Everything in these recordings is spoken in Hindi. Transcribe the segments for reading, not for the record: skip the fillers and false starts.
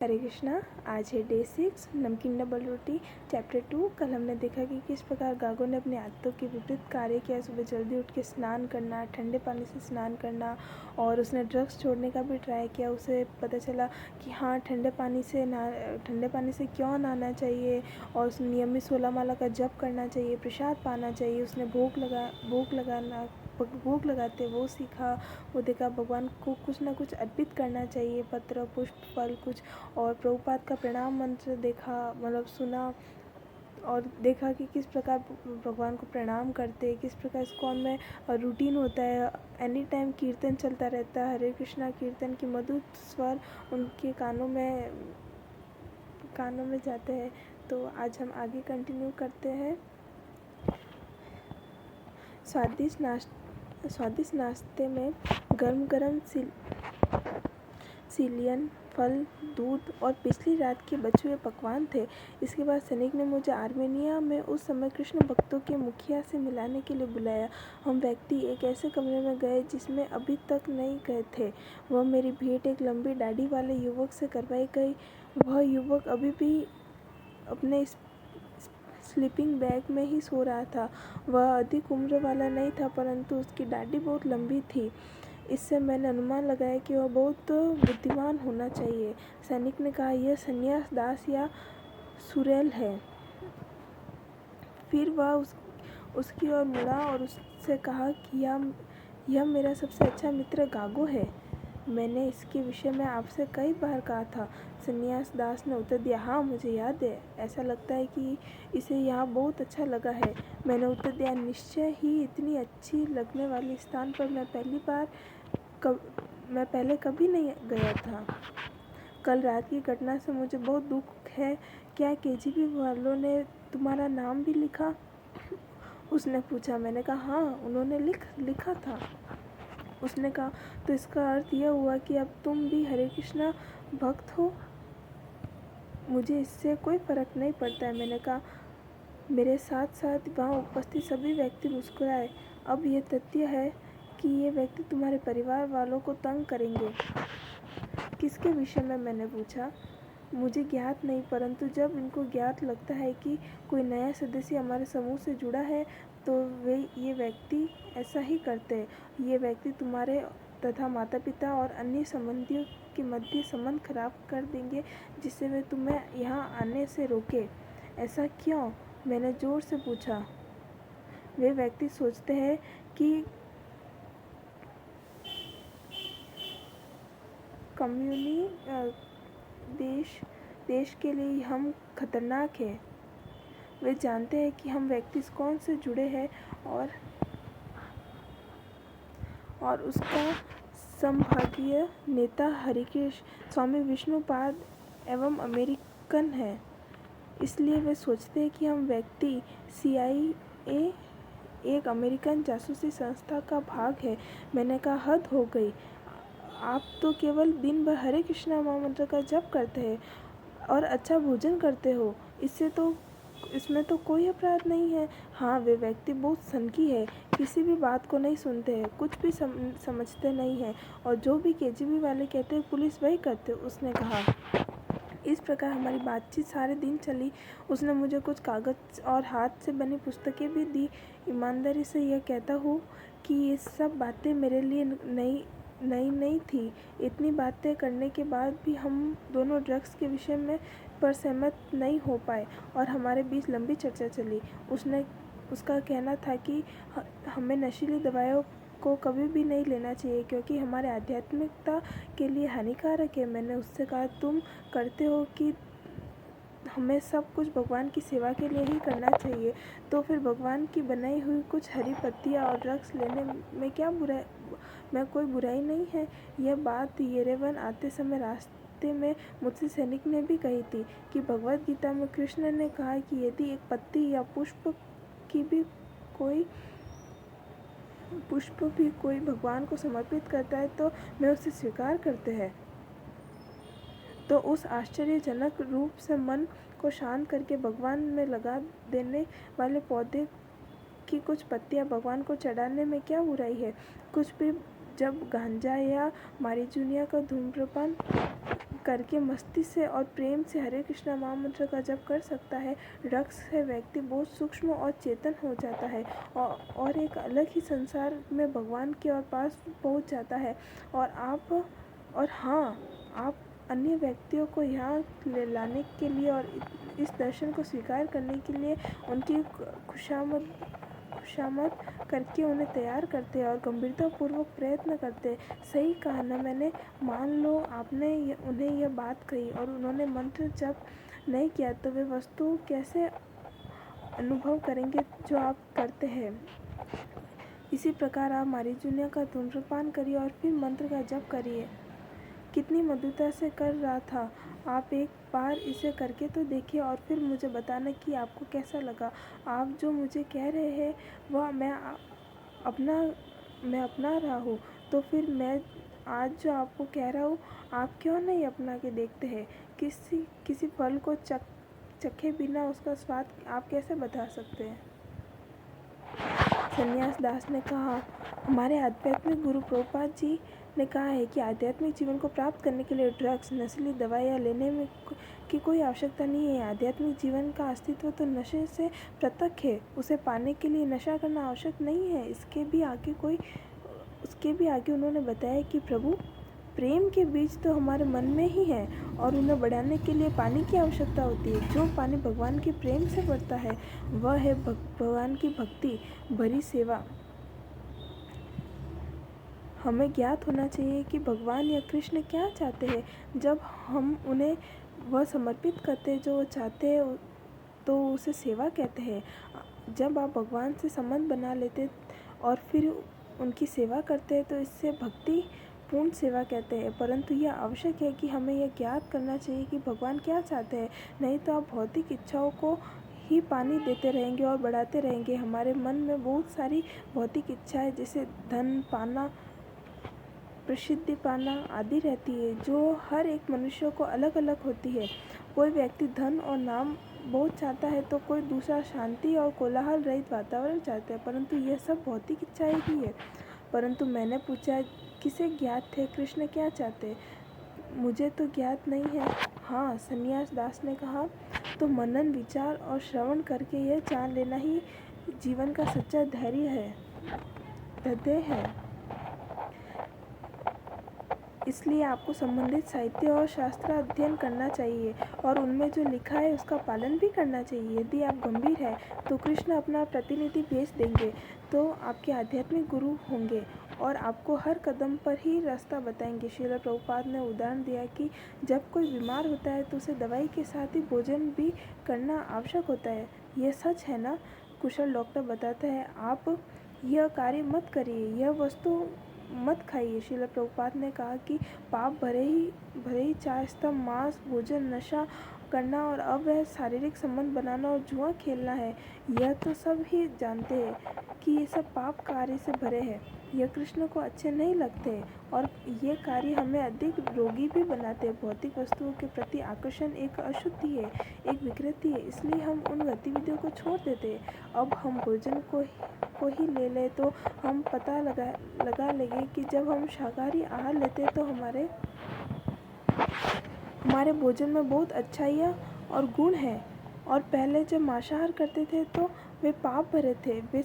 हरे कृष्णा। आज है डे 6 नमकीन डबल रोटी चैप्टर 2। कल हमने देखा कि किस प्रकार गागो ने अपने आदतों के विपरीत कार्य किया। सुबह जल्दी उठ के स्नान करना, ठंडे पानी से स्नान करना, और उसने ड्रग्स छोड़ने का भी ट्राई किया। उसे पता चला कि हाँ, ठंडे पानी से क्यों नहाना चाहिए, और उसने नियमित 16 माला का जप करना चाहिए, प्रसाद पाना चाहिए। उसने भोग लगाते वो सीखा। वो देखा भगवान को कुछ ना कुछ अर्पित करना चाहिए, पत्र, पुष्प, फल कुछ। और प्रभुपाद का प्रणाम मंत्र सुना, और देखा कि किस प्रकार भगवान को प्रणाम करते, किस प्रकार इस्कॉन में रूटीन होता है। एनी टाइम कीर्तन चलता रहता है, हरे कृष्णा कीर्तन की मधुर स्वर उनके कानों में जाते हैं। तो आज हम आगे कंटिन्यू करते हैं। स्वादिष्ट नाश्ते में गरम सिलियन, फल, दूध और पिछली रात के बचे हुए पकवान थे। इसके बाद सैनिक ने मुझे आर्मेनिया में उस समय कृष्ण भक्तों के मुखिया से मिलाने के लिए बुलाया। हम व्यक्ति एक ऐसे कमरे में गए जिसमें अभी तक नहीं गए थे। वह मेरी भेंट एक लंबी दाढ़ी वाले युवक से करवाई गई। वह युवक अभी भी अपने स्लीपिंग बैग में ही सो रहा था। वह अधिक उम्र वाला नहीं था, परंतु उसकी दाढ़ी बहुत लंबी थी। इससे मैंने अनुमान लगाया कि वह बहुत बुद्धिमान होना चाहिए। सैनिक ने कहा, यह सन्यास दास या सुरेल है। फिर वह उसकी ओर मुड़ा और उससे कहा कि यह मेरा सबसे अच्छा मित्र गागो है। मैंने इसके विषय में आपसे कई बार कहा था। सन्यास दास ने उत्तर दिया, हाँ, मुझे याद है। ऐसा लगता है कि इसे यहाँ बहुत अच्छा लगा है। मैंने उत्तर दिया, निश्चय ही इतनी अच्छी लगने वाली स्थान पर मैं पहले कभी नहीं गया था। कल रात की घटना से मुझे बहुत दुख है। क्या केजीबी वालों ने तुम्हारा नाम भी लिखा? उसने पूछा। मैंने कहा, हाँ, उन्होंने लिखा था। उसने कहा, तो इसका अर्थ यह हुआ कि अब तुम भी हरे कृष्णा भक्त हो? मुझे इससे कोई फर्क नहीं पड़ता है। मैंने कहा। मेरे साथ साथ वहाँ उपस्थित सभी व्यक्ति मुस्कुराए। अब यह तथ्य है कि ये व्यक्ति तुम्हारे परिवार वालों को तंग करेंगे। किसके विषय में? मैंने पूछा। मुझे ज्ञात नहीं, परंतु जब इनको ज्ञात लगता है कि कोई नया सदस्य हमारे समूह से जुड़ा है, तो ये व्यक्ति ऐसा ही करते हैं। ये व्यक्ति तुम्हारे तथा माता पिता और अन्य संबंधियों के मध्य संबंध खराब कर देंगे, जिससे वे तुम्हें यहाँ आने से रोके। ऐसा क्यों? मैंने जोर से पूछा। वे व्यक्ति सोचते हैं कि देश के लिए हम खतरनाक हैं। वे जानते हैं कि हम व्यक्ति कौन से जुड़े हैं और उसका संभागीय नेता हरिकृष्ण स्वामी विष्णुपाद एवं अमेरिकन है। इसलिए वे सोचते हैं कि हम व्यक्ति CIA एक अमेरिकन जासूसी संस्था का भाग है। मैंने कहा, हद हो गई। आप तो केवल दिन भर हरे कृष्णा महामंत्र का जप करते हैं और अच्छा भोजन करते हो। इसमें तो कोई अपराध नहीं है। हाँ, वे व्यक्ति बहुत सनकी है, किसी भी बात को नहीं सुनते हैं, कुछ भी समझते नहीं हैं, और जो भी केजीबी वाले कहते हैं पुलिस वही करते। उसने कहा। इस प्रकार हमारी बातचीत सारे दिन चली। उसने मुझे कुछ कागज़ और हाथ से बनी पुस्तकें भी दी। ईमानदारी से यह कहता हूँ कि ये सब बातें मेरे लिए नहीं थी। इतनी बातें करने के बाद भी हम दोनों ड्रग्स के विषय में पर सहमत नहीं हो पाए और हमारे बीच लंबी चर्चा चली। उसका कहना था कि हमें नशीली दवाइयों को कभी भी नहीं लेना चाहिए, क्योंकि हमारे आध्यात्मिकता के लिए हानिकारक है। मैंने उससे कहा, तुम करते हो कि हमें सब कुछ भगवान की सेवा के लिए ही करना चाहिए, तो फिर भगवान की बनाई हुई कुछ हरी पत्तियाँ और ड्रग्स लेने में कोई बुराई नहीं है। यह बात येरेवन आते समय रास्ते में मुझसे सैनिक ने भी कही थी कि भगवद गीता में कृष्ण ने कहा कि यदि एक पत्ती या पुष्प भी कोई भगवान को समर्पित करता है तो मैं उसे स्वीकार करते हैं। तो उस आश्चर्यजनक रूप से मन को शांत करके भगवान में लगा देने वाले पौधे की कुछ पत्तियां भगवान को चढ़ाने में क्या बुराई है? कुछ भी जब गांजा या मारीजुनिया का धूम्रपान करके मस्ती से और प्रेम से हरे कृष्णा महामंत्र का जप कर सकता है, ड्रग्स से व्यक्ति बहुत सूक्ष्म और चेतन हो जाता है और एक अलग ही संसार में भगवान के और पास पहुंच जाता है। और हाँ, आप अन्य व्यक्तियों को यहाँ लाने के लिए और इस दर्शन को स्वीकार करने के लिए उनकी खुशामद करके उन्हें तैयार करते हैं और गंभीरतापूर्वक प्रयत्न करते हैं। सही कहा ना मैंने? मान लो आपने उन्हें यह बात कही और उन्होंने मंत्र जप नहीं किया तो वे वस्तु कैसे अनुभव करेंगे जो आप करते हैं। इसी प्रकार आप मारीजुनिया का धूम्रपान करिए और फिर मंत्र का जप करिए। कितनी मधुरता से कर रहा था। आप एक बार इसे करके तो देखिए और फिर मुझे बताना कि आपको कैसा लगा। आप जो मुझे कह रहे हैं वह मैं अपना रहा हूँ, तो फिर मैं आज जो आपको कह रहा हूँ आप क्यों नहीं अपना के देखते हैं? किसी फल को चखे बिना उसका स्वाद आप कैसे बता सकते हैं? सन्यास दास ने कहा, हमारे आध्यात्मिक गुरु प्रभुपाद जी ने कहा है कि आध्यात्मिक जीवन को प्राप्त करने के लिए ड्रग्स, नशीली दवाइयाँ लेने में की कोई आवश्यकता नहीं है। आध्यात्मिक जीवन का अस्तित्व तो नशे से पृथक है। उसे पाने के लिए नशा करना आवश्यक नहीं है। उसके भी आगे उन्होंने बताया कि प्रभु, प्रेम के बीज तो हमारे मन में ही है और उन्हें बढ़ाने के लिए पानी की आवश्यकता होती है। जो पानी भगवान के प्रेम से बढ़ता है वह है भगवान की भक्ति भरी सेवा। हमें ज्ञात होना चाहिए कि भगवान या कृष्ण क्या चाहते हैं। जब हम उन्हें वह समर्पित करते हैं जो वो चाहते हैं तो उसे सेवा कहते हैं। जब आप भगवान से संबंध बना लेते और फिर उनकी सेवा करते हैं तो इससे भक्ति पूर्ण सेवा कहते हैं। परंतु यह आवश्यक है कि हमें यह ज्ञात करना चाहिए कि भगवान क्या चाहते हैं, नहीं तो आप भौतिक इच्छाओं को ही पानी देते रहेंगे और बढ़ाते रहेंगे। हमारे मन में बहुत सारी भौतिक इच्छाएं जैसे धन पाना, प्रसिद्धि पाना आदि रहती है, जो हर एक मनुष्य को अलग अलग होती है। कोई व्यक्ति धन और नाम बहुत चाहता है तो कोई दूसरा शांति और कोलाहल रहित वातावरण चाहता है, परंतु यह सब भौतिक इच्छाएं ही है। परंतु मैंने पूछा, किसे ज्ञात थे कृष्ण क्या चाहते? मुझे तो ज्ञात नहीं है। हाँ, सन्यास दास ने कहा, तो मनन, विचार और श्रवण करके यह जान लेना ही जीवन का सच्चा धैर्य है। इसलिए आपको संबंधित साहित्य और शास्त्र अध्ययन करना चाहिए और उनमें जो लिखा है उसका पालन भी करना चाहिए। यदि आप गंभीर हैं तो कृष्ण अपना प्रतिनिधि भेज देंगे, तो आपके आध्यात्मिक गुरु होंगे और आपको हर कदम पर ही रास्ता बताएंगे। श्रील प्रभुपाद ने उदाहरण दिया कि जब कोई बीमार होता है तो उसे दवाई के साथ ही भोजन भी करना आवश्यक होता है। यह सच है ना? कुशल डॉक्टर बताता है, आप यह कार्य मत करिए, यह वस्तु मत खाइए। श्रील प्रभुपाद ने कहा कि पाप भरे ही चाय, स्तंभ, मांस भोजन, नशा करना और अवैध शारीरिक संबंध बनाना और जुआ खेलना है। यह तो सब ही जानते हैं कि ये सब पाप कार्य से भरे हैं। यह कृष्ण को अच्छे नहीं लगते और ये कार्य हमें अधिक रोगी भी बनाते हैं। भौतिक वस्तुओं के प्रति आकर्षण एक अशुद्धि है, एक विकृति है, इसलिए हम उन गतिविधियों को छोड़ देते हैं। अब हम भोजन को ही ले लें तो हम पता लगा लेंगे कि जब हम शाकाहारी आहार लेते हैं तो हमारे भोजन में बहुत अच्छाइयाँ और गुण हैं, और पहले जब मांसाहार करते थे तो वे पाप भरे थे। वे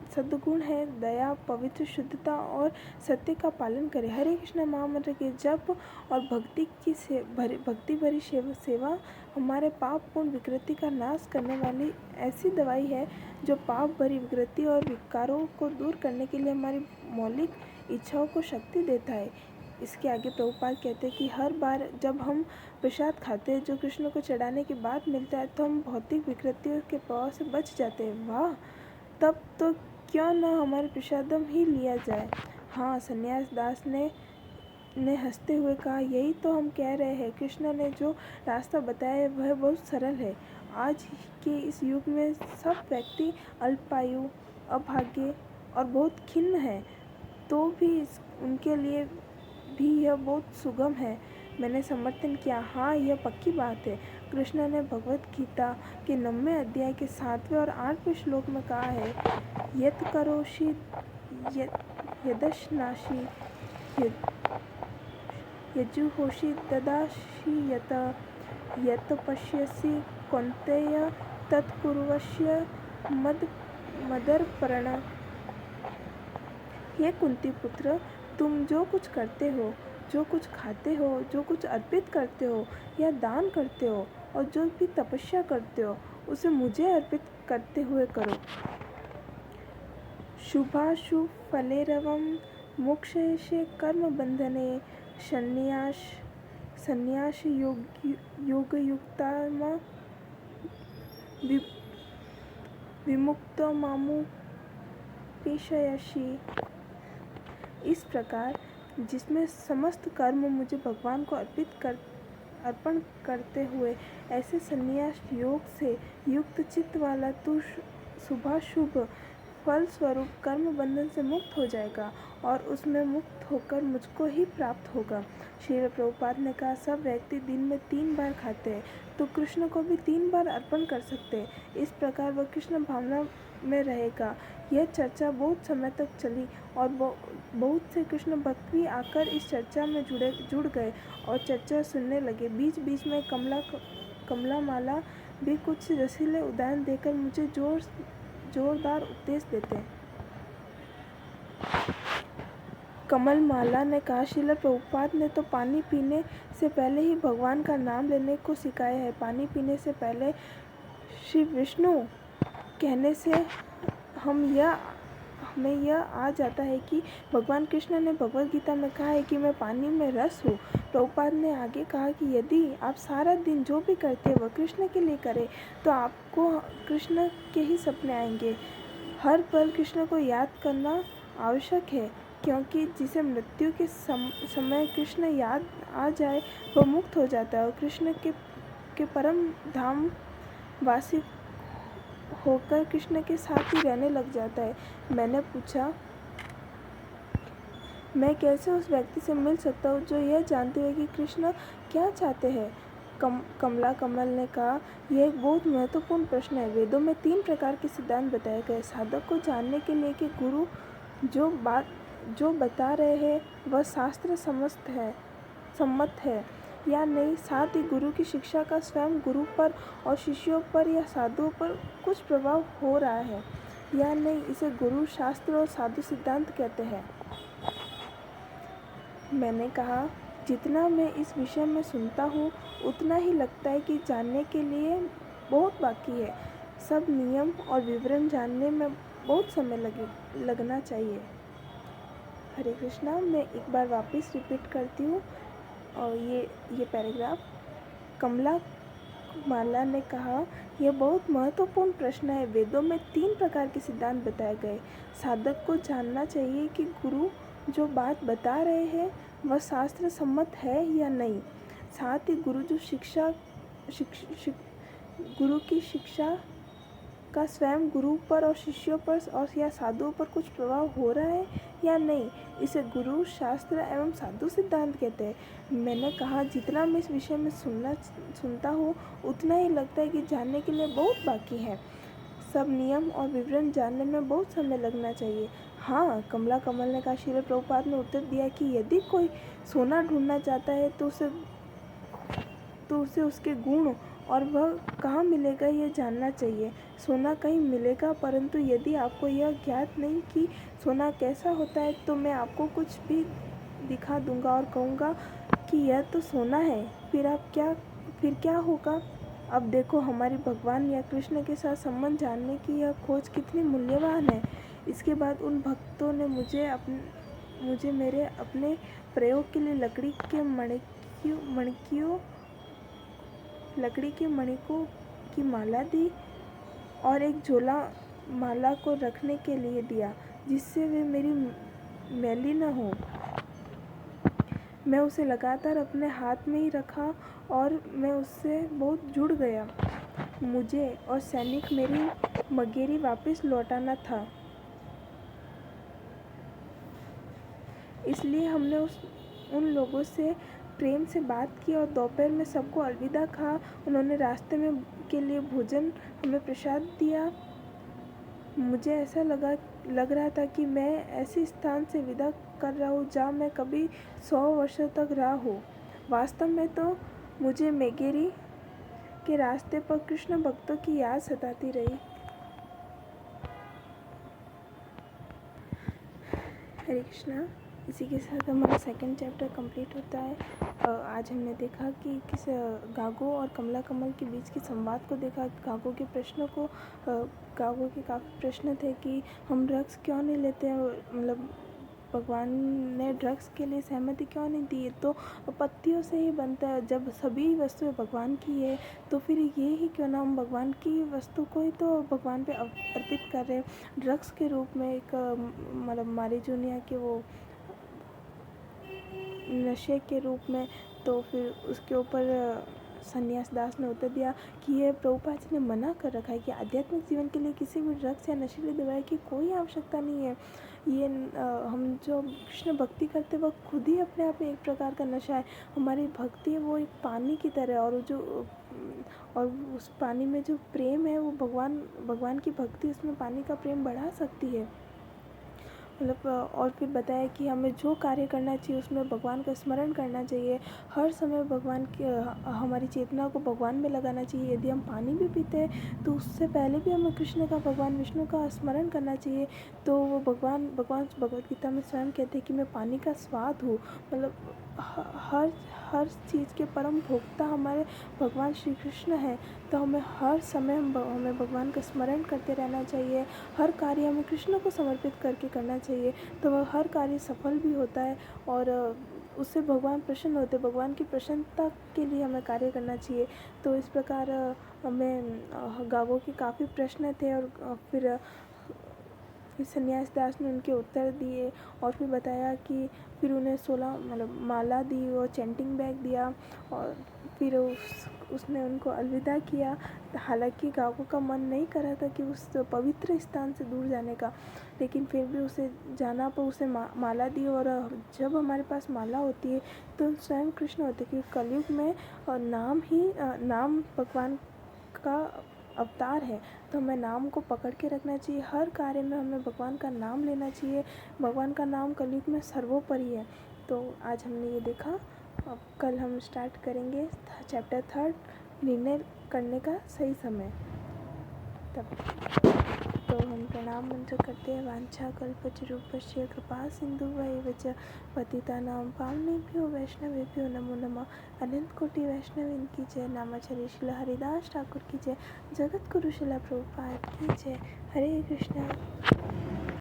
सद्गुण है, दया, पवित्र, शुद्धता और सत्य का पालन करें। हरे कृष्ण महामंत्र के जप और भक्ति भरी सेवा हमारे पाप पूर्ण विकृति का नाश करने वाली ऐसी दवाई है जो पाप भरी विकृति और विकारों को दूर करने के लिए हमारी मौलिक इच्छाओं को शक्ति देता है। इसके आगे प्रभुपाद कहते हैं कि हर बार जब हम प्रसाद खाते हैं जो कृष्ण को चढ़ाने के बाद मिलता है तो हम भौतिक विकृतियों के प्रभाव से बच जाते हैं। वाह, तब तो क्यों न हमारे प्रसादम ही लिया जाए। हाँ, सन्यास दास ने हंसते हुए कहा, यही तो हम कह रहे हैं। कृष्ण ने जो रास्ता बताया है वह बहुत सरल है। आज के इस युग में सब व्यक्ति अल्पायु, अभागे और बहुत खिन्न हैं, तो भी उनके लिए भी यह बहुत सुगम है। मैंने समर्थन किया, हाँ, यह पक्की बात है। कृष्ण ने भगवत गीता के 9वें अध्याय के 7वें और 8वें श्लोक में कहा है, यत् करोषि यदश्नासि यजुहोषि ददासि यत् पश्यसि कौन्तेय तत्कुर्वस्य मदर्पण। हे कुंती पुत्र, तुम जो कुछ करते हो, जो कुछ खाते हो, जो कुछ अर्पित करते हो या दान करते हो और जो भी तपस्या करते हो, उसे मुझे अर्पित करते हुए करो। शुभाशुभ फलेरवं मोक्षयसे कर्म बंधने संन्यास योगयुक्ताम विमुक्तो मामुपेशयसि। इस प्रकार जिसमें समस्त कर्म मुझे भगवान को अर्पण करते हुए ऐसे संन्यास योग से युक्त चित्त वाला तू शुभाशुभ फल स्वरूप कर्म बंधन से मुक्त हो जाएगा और उसमें मुक्त होकर मुझको ही प्राप्त होगा। श्रील प्रभुपाद ने कहा, सब व्यक्ति दिन में 3 बार खाते हैं तो कृष्ण को भी 3 बार अर्पण कर सकते हैं। इस प्रकार वह कृष्ण भावना में रहेगा। यह चर्चा बहुत समय तक चली और बहुत से कृष्ण भक्त भी आकर इस चर्चा में जुड़ गए और चर्चा सुनने लगे। बीच बीच में कमला माला भी कुछ रसीले उदाहरण देकर मुझे जोरदार उपदेश देते। कमल माला ने कहा, श्रील प्रभुपाद ने तो पानी पीने से पहले ही भगवान का नाम लेने को सिखाया है। पानी पीने से पहले श्री विष्णु कहने से हमें यह आ जाता है कि भगवान कृष्ण ने भगवद गीता में कहा है कि मैं पानी में रस हूँ। प्रभुपाद ने आगे कहा कि यदि आप सारा दिन जो भी करते हैं वह कृष्ण के लिए करें तो आपको कृष्ण के ही सपने आएंगे। हर पल कृष्ण को याद करना आवश्यक है, क्योंकि जिसे मृत्यु के समय कृष्ण याद आ जाए वह मुक्त हो जाता है और कृष्ण के परम धाम वासी होकर कृष्ण के साथ ही रहने लग जाता है। मैंने पूछा, मैं कैसे उस व्यक्ति से मिल सकता हूँ जो यह जानते हुए कि कृष्ण क्या चाहते हैं? कमल ने कहा, यह एक बहुत महत्वपूर्ण प्रश्न है। वेदों में 3 प्रकार के सिद्धांत बताए गए। साधक को जानने के लिए कि गुरु जो बता रहे हैं वह शास्त्र सम्मत है या नहीं, साथ ही गुरु की शिक्षा का स्वयं गुरु पर और शिष्यों पर या साधुओं पर कुछ प्रभाव हो रहा है या नहीं, इसे गुरु शास्त्र और साधु सिद्धांत कहते हैं। मैंने कहा, जितना मैं इस विषय में सुनता हूँ उतना ही लगता है कि जानने के लिए बहुत बाकी है। सब नियम और विवरण जानने में बहुत समय लगना चाहिए। हरे कृष्णा। मैं एक बार वापस रिपीट करती हूँ और ये पैराग्राफ। कमला माला ने कहा, यह बहुत महत्वपूर्ण प्रश्न है। वेदों में 3 प्रकार के सिद्धांत बताए गए। साधक को जानना चाहिए कि गुरु जो बात बता रहे हैं वह शास्त्र सम्मत है या नहीं, साथ ही गुरु की शिक्षा का स्वयं गुरु पर और शिष्यों पर और या साधुओं पर कुछ प्रभाव हो रहा है या नहीं, इसे गुरु शास्त्र एवं साधु सिद्धांत कहते हैं। मैंने कहा, जितना मैं इस विषय में सुनता हूँ उतना ही लगता है कि जानने के लिए बहुत बाकी है। सब नियम और विवरण जानने में बहुत समय लगना चाहिए। हाँ, कमल ने कहा। श्रील प्रभुपाद ने उत्तर दिया कि यदि कोई सोना ढूंढना चाहता है तो उसे उसके गुण और वह कहाँ मिलेगा यह जानना चाहिए। सोना कहीं मिलेगा, परंतु यदि आपको यह ज्ञात नहीं कि सोना कैसा होता है तो मैं आपको कुछ भी दिखा दूंगा और कहूँगा कि यह तो सोना है, फिर क्या होगा? अब देखो, हमारी भगवान या कृष्ण के साथ संबंध जानने की यह खोज कितनी मूल्यवान है। इसके बाद उन भक्तों ने मुझे मेरे अपने प्रयोग के लिए लकड़ी के मणिकों की माला दी और एक झोला माला को रखने के लिए दिया, जिससे वे मेरी मैली न हो। मैं उसे लगातार अपने हाथ में ही रखा और मैं उससे बहुत जुड़ गया। मुझे और सैनिक मेरी मगेरी वापस लौटाना था, इसलिए हमने उन लोगों से प्रेम से बात की और दोपहर में सबको अलविदा कहा। उन्होंने रास्ते में के लिए भोजन हमें प्रसाद दिया। मुझे ऐसा लग रहा था कि मैं ऐसे स्थान से विदा कर रहा हूँ जहाँ मैं कभी 100 वर्षों तक रहा हूँ। वास्तव में तो मुझे मेगेरी के रास्ते पर कृष्ण भक्तों की याद सताती रही। हरे कृष्णा। इसी के साथ हमारा सेकंड चैप्टर कंप्लीट होता है। आज हमने देखा कि किस गागो और कमला कमल के बीच के संवाद को देखा। गागो के प्रश्नों को गागो के काफ़ी प्रश्न थे कि हम ड्रग्स क्यों नहीं लेते हैं, मतलब भगवान ने ड्रग्स के लिए सहमति क्यों नहीं दी। तो पत्तियों से ही बनता है, जब सभी वस्तुएं भगवान की है तो फिर ये ही क्यों ना हम भगवान की वस्तु को ही तो भगवान पे अर्पित कर रहे हैं ड्रग्स के रूप में। एक मतलब मारीजुनिया के वो नशे के रूप में। तो फिर उसके ऊपर सन्यास दास ने उत्तर दिया कि ये प्रभुपाद जी ने मना कर रखा है कि आध्यात्मिक जीवन के लिए किसी भी ड्रग्स या नशीली दवाई की कोई आवश्यकता नहीं है। ये हम जो कृष्ण भक्ति करते वक्त खुद ही अपने आप में एक प्रकार का नशा है। हमारी भक्ति है वो एक पानी की तरह, और उस पानी में जो प्रेम है वो भगवान की भक्ति उसमें पानी का प्रेम बढ़ा सकती है। मतलब और फिर बताया कि हमें जो कार्य करना चाहिए उसमें भगवान का स्मरण करना चाहिए। हर समय भगवान की हमारी चेतना को भगवान में लगाना चाहिए। यदि हम पानी भी पीते हैं तो उससे पहले भी हमें कृष्ण का, भगवान विष्णु का स्मरण करना चाहिए। तो वो भगवान भगवद गीता में स्वयं कहते हैं कि मैं पानी का स्वाद हूँ। मतलब हर चीज़ के परम भोक्ता हमारे भगवान श्री कृष्ण हैं। तो हमें हर समय हमें भगवान का स्मरण करते रहना चाहिए। हर कार्य हमें कृष्ण को समर्पित करके करना चाहिए, तो वह हर कार्य सफल भी होता है और उससे भगवान प्रसन्न होते हैं। भगवान की प्रसन्नता के लिए हमें कार्य करना चाहिए। तो इस प्रकार हमें गावों के काफ़ी प्रश्न थे और फिर सन्यास दास ने उनके उत्तर दिए और फिर बताया कि फिर उन्हें 16 मतलब माला दी और चैंटिंग बैग दिया और फिर उसने उनको अलविदा किया। हालांकि गागो का मन नहीं कर रहा था कि उस पवित्र स्थान से दूर जाने का, लेकिन फिर भी उसे जाना पर उसे माला दी। और जब हमारे पास माला होती है तो स्वयं कृष्ण होते हैं, क्योंकि कलयुग में नाम भगवान का अवतार है। तो हमें नाम को पकड़ के रखना चाहिए। हर कार्य में हमें भगवान का नाम लेना चाहिए। भगवान का नाम कलयुग में सर्वोपरि है। तो आज हमने ये देखा। अब कल हम स्टार्ट करेंगे चैप्टर 3, निर्णय करने का सही समय। तब तो हम प्रणाम मंत्र करते हैं। वांछा कल्पतरुभ्यश्च कृपा सिन्धुभ्यैव च पतितानां पावनेभ्यो वैष्णवेभ्यो नमो नमः। अनंत कोटि वैष्णवीन की जय। नामाचार्य श्रील हरिदास ठाकुर की जय। जगत गुरु श्रील प्रभुपाद की जय। हरे कृष्णा।